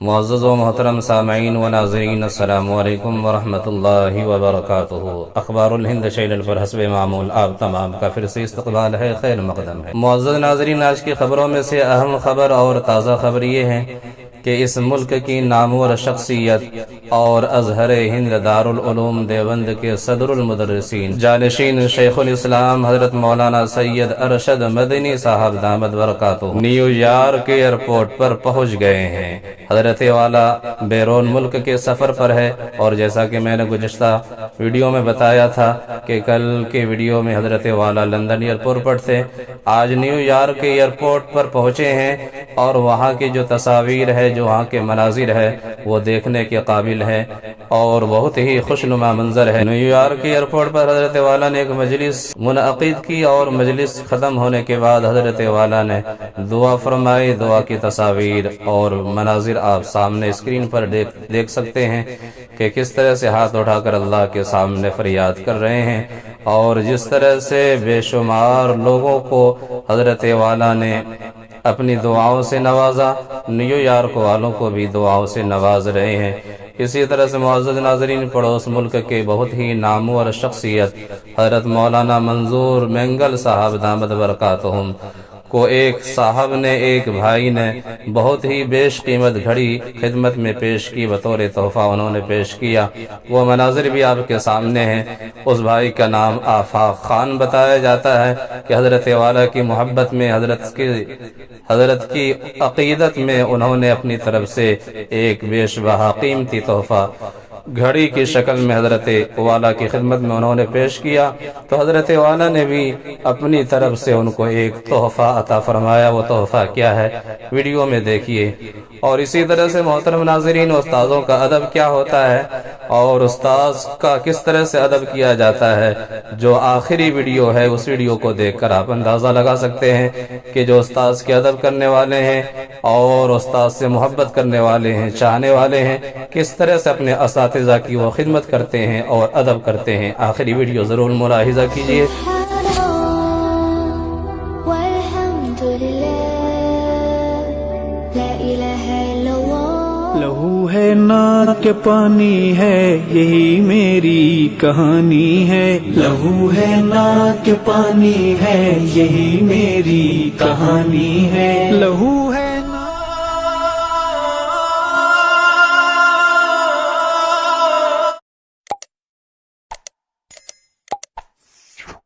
معزز و محترم سامعین و ناظرین، السلام علیکم ورحمۃ اللہ وبرکاتہ۔ اخبار الہند چینل پر حسب معمول آپ تمام کا پھر سے استقبال ہے، خیر مقدم ہے۔ معزز ناظرین، آج کی خبروں میں سے اہم خبر اور تازہ خبر یہ ہے کہ اس ملک کی نامور شخصیت اور ازہر ہند دارالعلوم دیوبند کے صدر المدرسین جانشین شیخ الاسلام حضرت مولانا سید ارشد مدنی صاحب دامت برکاتہ نیو یارک ایئرپورٹ پر پہنچ گئے ہیں۔ حضرت والا بیرون ملک کے سفر پر ہے، اور جیسا کہ میں نے گزشتہ ویڈیو میں بتایا تھا کہ کل کے ویڈیو میں حضرت والا لندن ایئرپورٹ پر تھے، آج نیو یارک ایئرپورٹ پر پہنچے ہیں، اور وہاں کی جو تصاویر ہے، جو وہاں کے مناظر ہے، وہ دیکھنے کے قابل ہے اور بہت ہی خوشنما منظر ہے۔ نیو یارک ایئرپورٹ پر حضرت والا نے ایک مجلس منعقد کی، اور مجلس ختم ہونے کے بعد حضرت والا نے دعا فرمائی۔ دعا کی تصاویر اور مناظر آپ سامنے اسکرین پر دیکھ سکتے ہیں کہ کس طرح سے ہاتھ اٹھا کر اللہ کے سامنے فریاد کر رہے ہیں، اور جس طرح سے بے شمار لوگوں کو حضرت والا نے اپنی دعاؤں سے نوازا، نیو یارک والوں کو بھی دعاؤں سے نواز رہے ہیں۔ اسی طرح سے معزز ناظرین، پڑوس ملک کے بہت ہی نامور شخصیت حضرت مولانا منظور مینگل صاحب دامت برکاتہم کو ایک صاحب نے، ایک بھائی نے بہت ہی بیش قیمت گھڑی خدمت میں پیش کی، بطور تحفہ انہوں نے پیش کیا۔ وہ مناظر بھی آپ کے سامنے ہیں۔ اس بھائی کا نام آفاق خان بتایا جاتا ہے کہ حضرت والا کی محبت میں، حضرت کی عقیدت میں انہوں نے اپنی طرف سے ایک بیش بہا قیمتی تحفہ گھڑی کی شکل میں حضرت والا کی خدمت میں انہوں نے پیش کیا، تو حضرت والا نے بھی اپنی طرف سے ان کو ایک تحفہ عطا فرمایا۔ وہ تحفہ کیا ہے، ویڈیو میں دیکھیے۔ اور اسی طرح سے محترم ناظرین، استاذوں کا ادب کیا ہوتا ہے اور استاذ کا کس طرح سے ادب کیا جاتا ہے، جو آخری ویڈیو ہے اس ویڈیو کو دیکھ کر آپ اندازہ لگا سکتے ہیں کہ جو استاذ کے ادب کرنے والے ہیں اور استاذ سے محبت کرنے والے ہیں، چاہنے والے ہیں، کس طرح سے اپنے اساتذہ کی وہ خدمت کرتے ہیں اور ادب کرتے ہیں۔ آخری ویڈیو ضرور ملاحظہ کیجیے۔ لہو ہے نا کہ پانی ہے، یہی میری کہانی ہے۔ لہو ہے نا کہ پانی ہے، یہی میری کہانی ہے۔ لہو